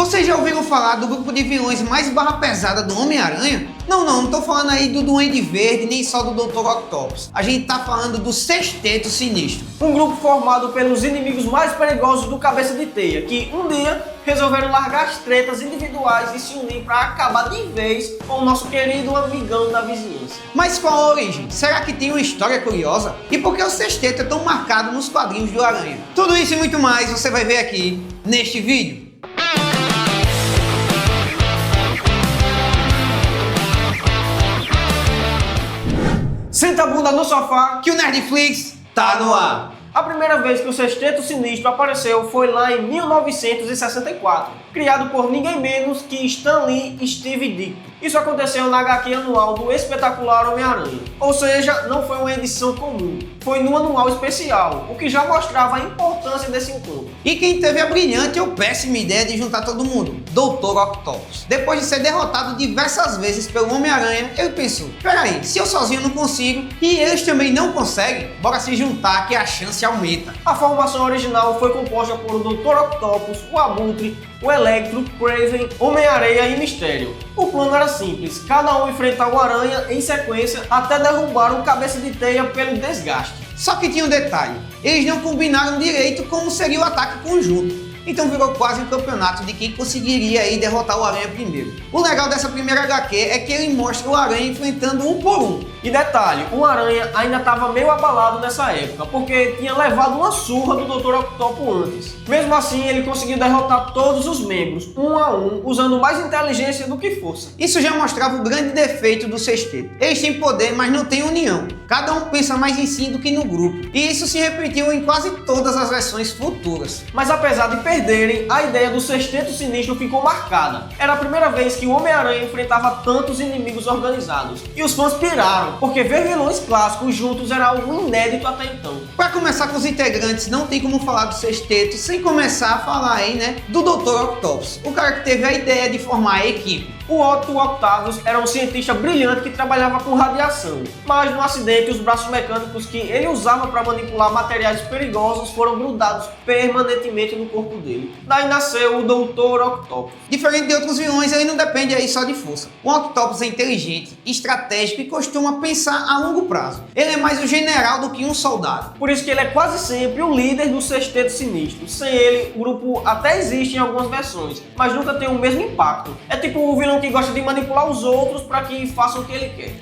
Vocês já ouviram falar do grupo de vilões mais barra pesada do Homem-Aranha? Não tô falando aí do Duende Verde, nem só do Dr. Octopus. A gente tá falando do Sexteto Sinistro. Um grupo formado pelos inimigos mais perigosos do Cabeça de Teia, que um dia resolveram largar as tretas individuais e se unir para acabar de vez com o nosso querido amigão da vizinhança. Mas qual a origem? Será que tem uma história curiosa? E por que o Sexteto é tão marcado nos quadrinhos do Aranha? Tudo isso e muito mais você vai ver aqui neste vídeo. Senta a bunda no sofá Que o Nerdflix tá no ar. A primeira vez que o Sexteto Sinistro apareceu foi lá em 1964, criado por ninguém menos que Stan Lee e Steve Ditko. Isso aconteceu na HQ anual do Espetacular Homem-Aranha, ou seja, não foi uma edição comum, foi no anual especial, o que já mostrava a importância desse encontro. E quem teve a brilhante ou péssima ideia de juntar todo mundo? Dr. Octopus. Depois de ser derrotado diversas vezes pelo Homem-Aranha, ele pensou, peraí, se eu sozinho não consigo e eles também não conseguem, bora se juntar que a chance aumenta. A formação original foi composta por o Dr. Octopus, o Abutre, o Electro, Kraven, Homem-Areia e Mistério. O plano era simples, cada um enfrentar o Aranha em sequência até derrubar o Cabeça de Teia pelo desgaste. Só que tinha um detalhe, eles não combinaram direito como seria o ataque conjunto. Então virou quase um campeonato de quem conseguiria aí derrotar o Aranha primeiro. O legal dessa primeira HQ é que ele mostra o Aranha enfrentando um por um. E detalhe, o Aranha ainda estava meio abalado nessa época, porque tinha levado uma surra do Dr. Octopus antes. Mesmo assim, ele conseguiu derrotar todos os membros, um a um, usando mais inteligência do que força. Isso já mostrava o grande defeito do Sexteto. Eles têm poder, mas não têm união. Cada um pensa mais em si do que no grupo. E isso se repetiu em quase todas as versões futuras. Mas apesar de perderem, a ideia do Sexteto Sinistro ficou marcada. Era a primeira vez que o Homem-Aranha enfrentava tantos inimigos organizados. E os fãs piraram, porque ver vilões clássicos juntos era algo inédito até então. Para começar com os integrantes, não tem como falar do Sexteto sem começar a falar aí, né, do Dr. Octopus, o cara que teve a ideia de formar a equipe. O Otto Octavius era um cientista brilhante que trabalhava com radiação, mas no acidente os braços mecânicos que ele usava para manipular materiais perigosos foram grudados permanentemente no corpo dele. Daí nasceu o Dr. Octopus. Diferente de outros vilões, ele não depende aí só de força. O Octopus é inteligente, estratégico e costuma pensar a longo prazo. Ele é mais um general do que um soldado. Por isso que ele é quase sempre o líder do Sexteto Sinistro. Sem ele, o grupo até existe em algumas versões, mas nunca tem o mesmo impacto. É tipo o vilão que gosta de manipular os outros para que façam o que ele quer.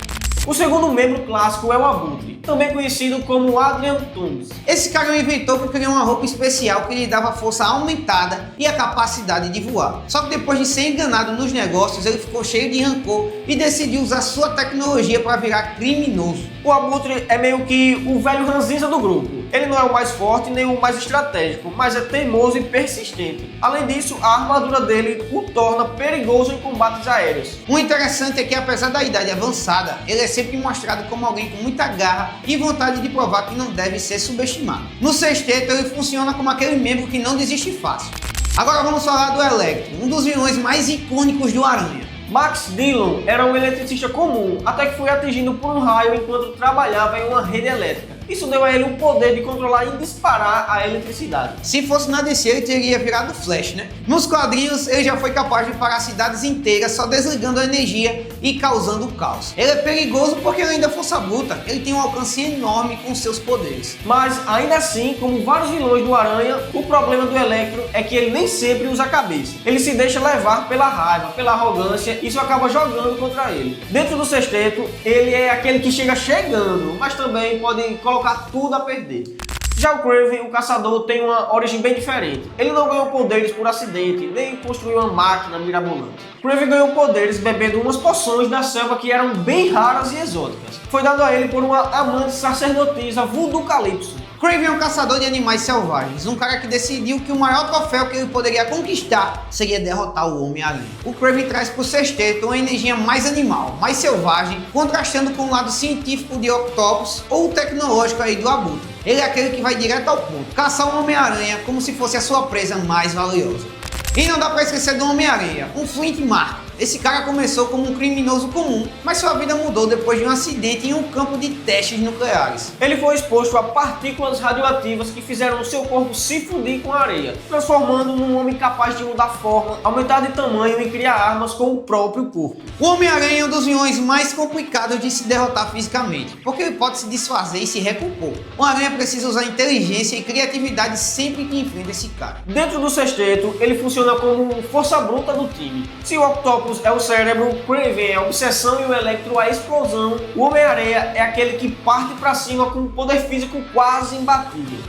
O segundo membro clássico é o Abutre, também conhecido como Adrian Toomes. Esse cara é um inventor que criou uma roupa especial que lhe dava força aumentada e a capacidade de voar. Só que depois de ser enganado nos negócios, ele ficou cheio de rancor e decidiu usar sua tecnologia para virar criminoso. O Abutre é meio que o velho ranzinza do grupo. Ele não é o mais forte nem o mais estratégico, mas é teimoso e persistente. Além disso, a armadura dele o torna perigoso em combates aéreos. O interessante é que, apesar da idade avançada, ele é sempre mostrado como alguém com muita garra e vontade de provar que não deve ser subestimado. No Sexteto, ele funciona como aquele membro que não desiste fácil. Agora vamos falar do Electro, um dos vilões mais icônicos do Aranha. Max Dillon era um eletricista comum, até que foi atingido por um raio enquanto trabalhava em uma rede elétrica. Isso deu a ele o poder de controlar e disparar a eletricidade. Se fosse na DC, ele teria virado Flash, né? Nos quadrinhos, ele já foi capaz de parar cidades inteiras só desligando a energia e causando caos. Ele é perigoso porque ele ainda é força bruta, ele tem um alcance enorme com seus poderes. Mas ainda assim, como vários vilões do Aranha, o problema do Electro é que ele nem sempre usa a cabeça. Ele se deixa levar pela raiva, pela arrogância, e isso acaba jogando contra ele. Dentro do Sexteto, ele é aquele que chega chegando, mas também pode colocar tudo a perder. Já o Kraven, o caçador, tem uma origem bem diferente. Ele não ganhou poderes por acidente, nem construiu uma máquina mirabolante. Kraven ganhou poderes bebendo umas poções da selva que eram bem raras e exóticas. Foi dado a ele por uma amante sacerdotisa Voodoo Calypso. Kraven é um caçador de animais selvagens, um cara que decidiu que o maior troféu que ele poderia conquistar seria derrotar o Homem-Aranha. O Kraven traz para o Sexteto uma energia mais animal, mais selvagem, contrastando com o lado científico de Octopus ou o tecnológico aí do Abutre. Ele é aquele que vai direto ao ponto, caçar o Homem-Aranha como se fosse a sua presa mais valiosa. E não dá para esquecer do Homem-Aranha, um Flint Marko. Esse cara começou como um criminoso comum, mas sua vida mudou depois de um acidente em um campo de testes nucleares. Ele foi exposto a partículas radioativas que fizeram o seu corpo se fundir com a areia, transformando num homem capaz de mudar forma, aumentar de tamanho e criar armas com o próprio corpo. O Homem-Aranha é um dos vilões mais complicados de se derrotar fisicamente, porque ele pode se desfazer e se recompor. O Aranha precisa usar inteligência e criatividade sempre que enfrenta esse cara. Dentro do sexteto, ele funciona como força bruta do time. Se o Octopus é o cérebro, o Kraven é a obsessão e o Electro a explosão, o Homem-Aranha é aquele que parte pra cima com um poder físico quase imbatível.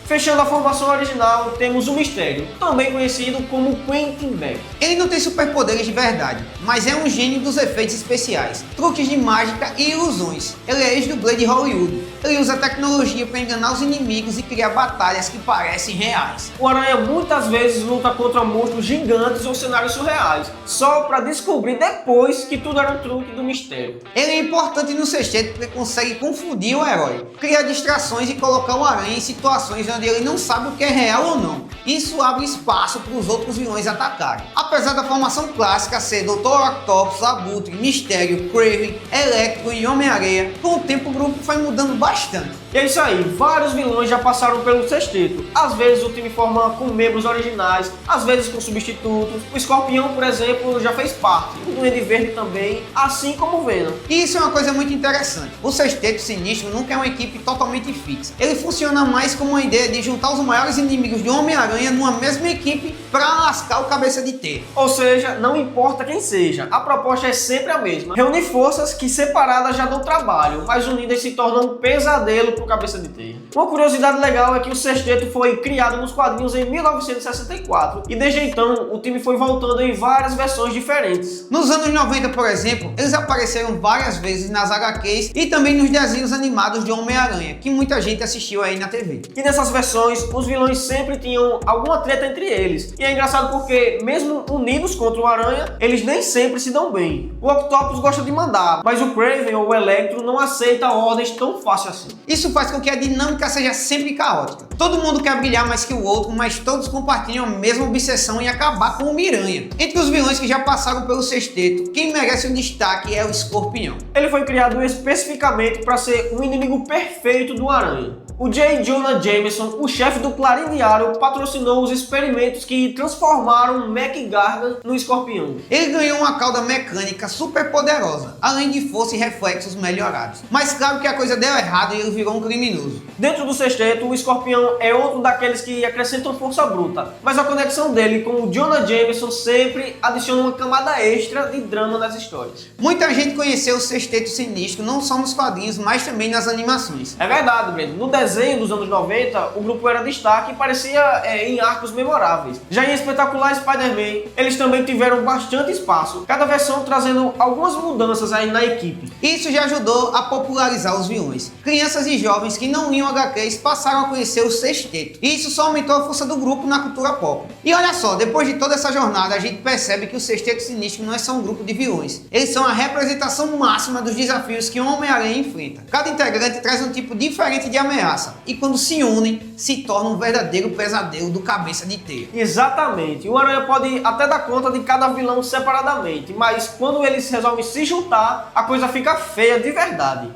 Fechando a formação original, temos o Mistério, também conhecido como Quentin Beck. Ele não tem superpoderes de verdade, mas é um gênio dos efeitos especiais, truques de mágica e ilusões. Ele é ex-dublê de Hollywood. Ele usa tecnologia para enganar os inimigos e criar batalhas que parecem reais. O Aranha muitas vezes luta contra monstros gigantes ou cenários surreais, só para descobrir depois que tudo era um truque do Mistério. Ele é importante no sexteto porque consegue confundir o herói, criar distrações e colocar o Aranha em situações onde ele não sabe o que é real ou não. Isso abre espaço para os outros vilões atacarem. Apesar da formação clássica ser Dr. Octopus, Abutre, Mistério, Kraven, Electro e Homem-Aranha, com o tempo o grupo foi mudando bastante. E é isso aí, vários vilões já passaram pelo sexteto. Às vezes o time forma com membros originais, às vezes com substitutos. O Escorpião, por exemplo, já fez parte. O Duende Verde também, assim como o Venom. E isso é uma coisa muito interessante. O Sexteto Sinistro nunca é uma equipe totalmente fixa. Ele funciona mais como uma ideia de juntar os maiores inimigos de Homem-Aranha numa mesma equipe para lascar o Cabeça de Teia. Ou seja, não importa quem seja, a proposta é sempre a mesma. Reunir forças que separadas já dão trabalho, mas unidas se tornam um pesadelo pro Cabeça de Teia. Uma curiosidade legal é que o Sexteto foi criado nos quadrinhos em 1964 e desde então o time foi voltando em várias versões diferentes. Nos anos 90, por exemplo, eles apareceram várias vezes nas HQs e também nos desenhos animados de Homem-Aranha, que muita gente assistiu aí na TV. E nessas versões, os vilões sempre tinham alguma treta entre eles. E é engraçado porque, mesmo unidos contra o Aranha, eles nem sempre se dão bem. O Octopus gosta de mandar, mas o Kraven ou o Electro não aceita ordens tão fácil assim. Isso faz com que a dinâmica seja sempre caótica. Todo mundo quer brilhar mais que o outro, mas todos compartilham a mesma obsessão em acabar com o Miranha. Entre os vilões que já passaram pelo sexteto, quem merece um destaque é o Escorpião. Ele foi criado especificamente para ser um inimigo perfeito do Aranha. O J. Jonah Jameson, o chefe do Clarim Diário, patrocinou os experimentos que transformaram Mac Gargan no Escorpião. Ele ganhou uma cauda mecânica super poderosa, além de força e reflexos melhorados. Mas claro que a coisa deu errado e ele virou um criminoso. Dentro do sexteto, o Escorpião é outro daqueles que acrescentam força bruta, mas a conexão dele com o Jonah Jameson sempre adiciona uma camada extra de drama nas histórias. Muita gente conheceu o Sexteto Sinistro não só nos quadrinhos, mas também nas animações. É verdade, Breno. No desenho dos anos 90, o grupo era destaque e parecia em arcos memoráveis. Já em Espetacular Spider-Man, eles também tiveram bastante espaço, cada versão trazendo algumas mudanças aí na equipe. Isso já ajudou a popularizar os vilões. Crianças e jovens que não liam HQs passaram a conhecer o Sexteto. E isso só aumentou a força do grupo na cultura pop. E olha só, depois de toda essa jornada, a gente percebe que o Sexteto Sinistro não é só um grupo de vilões. Eles são a representação máxima dos desafios que o Homem-Aranha enfrenta. Cada integrante traz um tipo diferente de ameaça. E quando se unem, se torna um verdadeiro pesadelo do Cabeça de Teia. Exatamente. O Aranha pode até dar conta de cada vilão separadamente, mas quando eles resolvem se juntar, a coisa fica feia de verdade.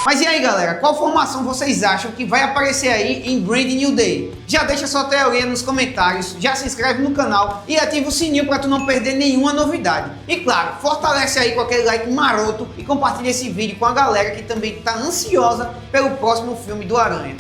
Mas e aí galera, qual formação vocês acham que vai aparecer aí em Brand New Day? Já deixa sua teoria nos comentários, já se inscreve no canal e ativa o sininho para tu não perder nenhuma novidade. E claro, fortalece aí com aquele like maroto e compartilha esse vídeo com a galera que também está ansiosa pelo próximo filme do Aranha.